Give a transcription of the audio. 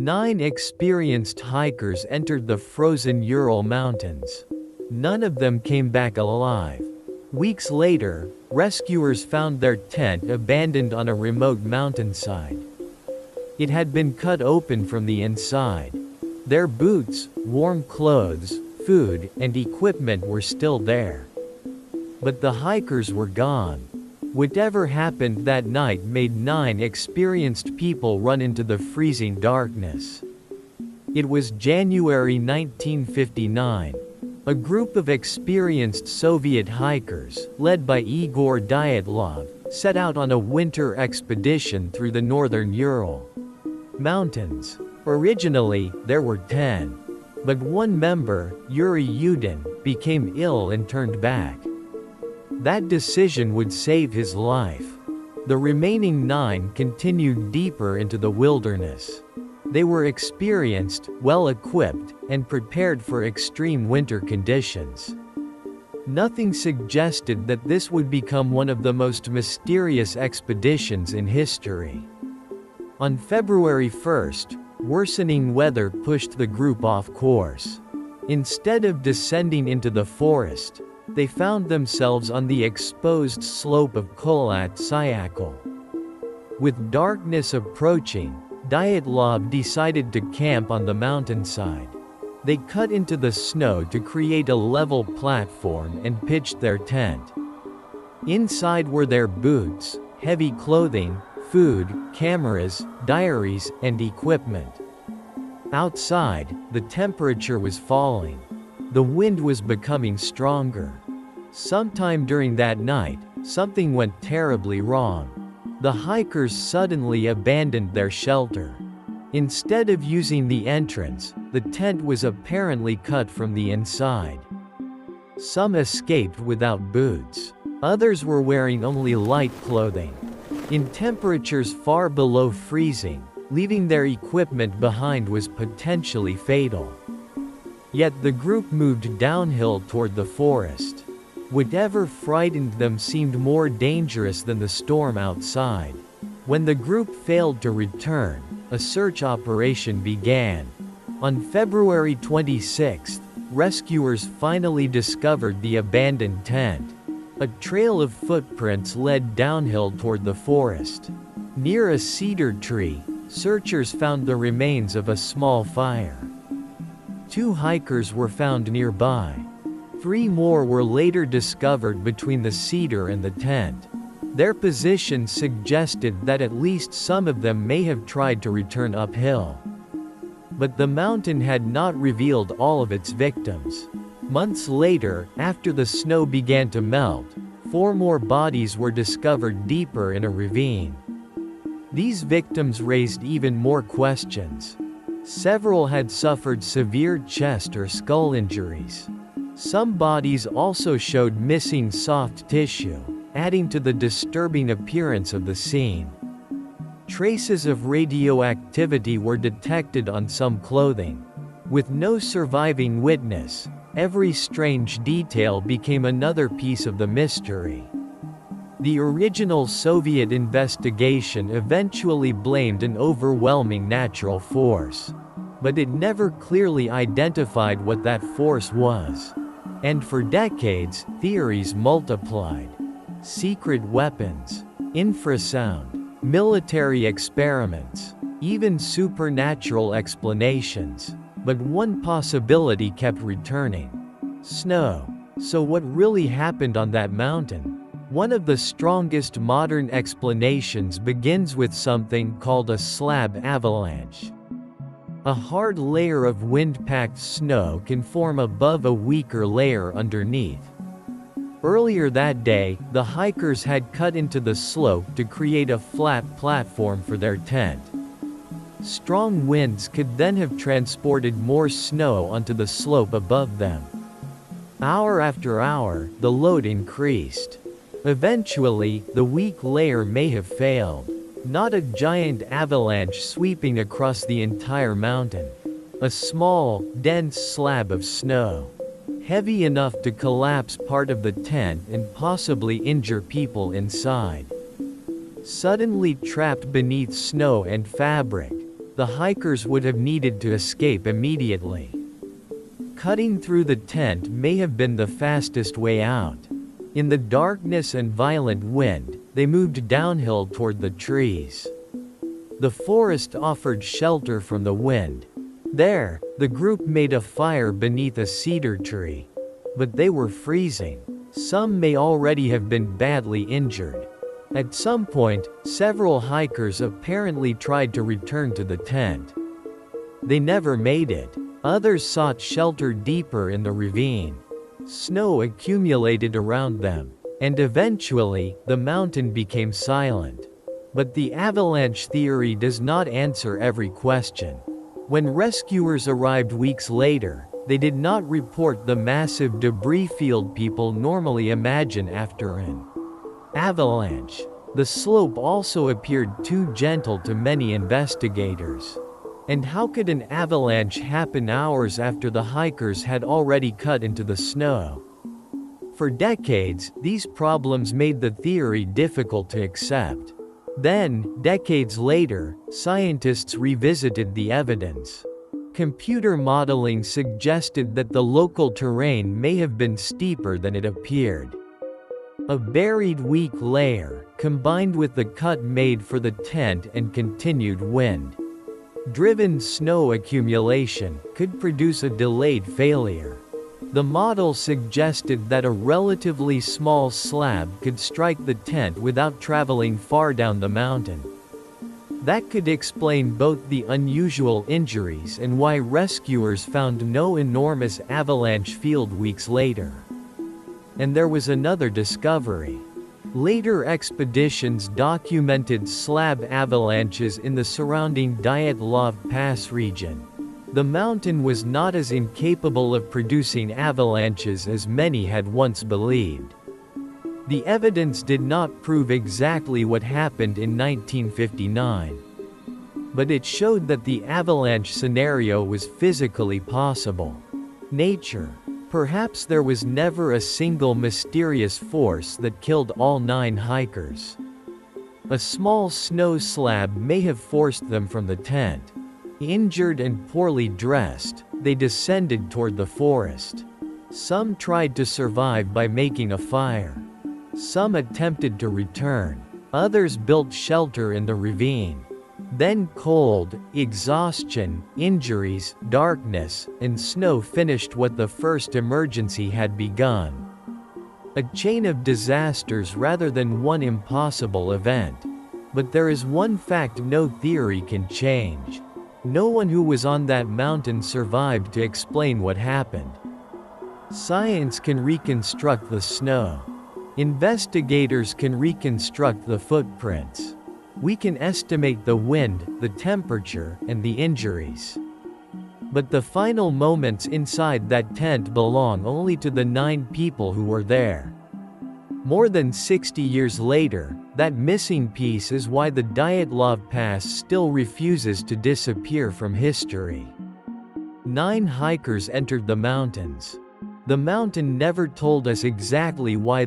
9 experienced hikers entered the frozen Ural Mountains. None of them came back alive. Weeks later, rescuers found their tent abandoned on a remote mountainside. It had been cut open from the inside. Their boots, warm clothes, food, and equipment were still there. But the hikers were gone. Whatever happened that night made 9 experienced people run into the freezing darkness. It was January 1959. A group of experienced Soviet hikers, led by Igor Dyatlov, set out on a winter expedition through the northern Ural Mountains. Originally, there were 10. But one member, Yuri Yudin, became ill and turned back. That decision would save his life. The remaining 9 continued deeper into the wilderness. They were experienced, well-equipped, and prepared for extreme winter conditions. Nothing suggested that this would become one of the most mysterious expeditions in history. On February 1st, worsening weather pushed the group off course. Instead of descending into the forest, they found themselves on the exposed slope of Kholat Syakhl. With darkness approaching, Dyatlov decided to camp on the mountainside. They cut into the snow to create a level platform and pitched their tent. Inside were their boots, heavy clothing, food, cameras, diaries, and equipment. Outside, the temperature was falling. The wind was becoming stronger. Sometime during that night, something went terribly wrong. The hikers suddenly abandoned their shelter. Instead of using the entrance, the tent was apparently cut from the inside. Some escaped without boots. Others were wearing only light clothing. In temperatures far below freezing, leaving their equipment behind was potentially fatal. Yet the group moved downhill toward the forest. Whatever frightened them seemed more dangerous than the storm outside. When the group failed to return, a search operation began. On February 26, rescuers finally discovered the abandoned tent. A trail of footprints led downhill toward the forest. Near a cedar tree, searchers found the remains of a small fire. 2 hikers were found nearby. 3 more were later discovered between the cedar and the tent. Their position suggested that at least some of them may have tried to return uphill. But the mountain had not revealed all of its victims. Months later, after the snow began to melt, 4 more bodies were discovered deeper in a ravine. These victims raised even more questions. Several had suffered severe chest or skull injuries. Some bodies also showed missing soft tissue, adding to the disturbing appearance of the scene. Traces of radioactivity were detected on some clothing. With no surviving witness, every strange detail became another piece of the mystery. The original Soviet investigation eventually blamed an overwhelming natural force. But it never clearly identified what that force was. And for decades, theories multiplied. Secret weapons, infrasound, military experiments, even supernatural explanations. But one possibility kept returning. Snow. So what really happened on that mountain? One of the strongest modern explanations begins with something called a slab avalanche. A hard layer of wind-packed snow can form above a weaker layer underneath. Earlier that day, the hikers had cut into the slope to create a flat platform for their tent. Strong winds could then have transported more snow onto the slope above them. Hour after hour, the load increased. Eventually, the weak layer may have failed. Not a giant avalanche sweeping across the entire mountain. A small, dense slab of snow. Heavy enough to collapse part of the tent and possibly injure people inside. Suddenly trapped beneath snow and fabric, the hikers would have needed to escape immediately. Cutting through the tent may have been the fastest way out. In the darkness and violent wind, they moved downhill toward the trees. The forest offered shelter from the wind. There, the group made a fire beneath a cedar tree. But they were freezing. Some may already have been badly injured. At some point, several hikers apparently tried to return to the tent. They never made it. Others sought shelter deeper in the ravine. Snow accumulated around them, and eventually, the mountain became silent. But the avalanche theory does not answer every question. When rescuers arrived weeks later, they did not report the massive debris field people normally imagine after an avalanche. The slope also appeared too gentle to many investigators. And how could an avalanche happen hours after the hikers had already cut into the snow? For decades, these problems made the theory difficult to accept. Then, decades later, scientists revisited the evidence. Computer modeling suggested that the local terrain may have been steeper than it appeared. A buried weak layer, combined with the cut made for the tent and continued wind driven snow accumulation, could produce a delayed failure. The model suggested that a relatively small slab could strike the tent without traveling far down the mountain. That could explain both the unusual injuries and why rescuers found no enormous avalanche field weeks later. And there was another discovery. Later expeditions documented slab avalanches in the surrounding Dyatlov Pass region. The mountain was not as incapable of producing avalanches as many had once believed. The evidence did not prove exactly what happened in 1959. But it showed that the avalanche scenario was physically possible. Nature. Perhaps there was never a single mysterious force that killed all 9 hikers. A small snow slab may have forced them from the tent. Injured and poorly dressed, they descended toward the forest. Some tried to survive by making a fire. Some attempted to return. Others built shelter in the ravine. Then cold, exhaustion, injuries, darkness, and snow finished what the first emergency had begun. A chain of disasters rather than one impossible event. But there is one fact no theory can change. No one who was on that mountain survived to explain what happened. Science can reconstruct the snow. Investigators can reconstruct the footprints. We can estimate the wind, the temperature, and the injuries. But the final moments inside that tent belong only to the 9 people who were there. More than 60 years later, that missing piece is why the Dyatlov Pass still refuses to disappear from history. 9 hikers entered the mountains. The mountain never told us exactly why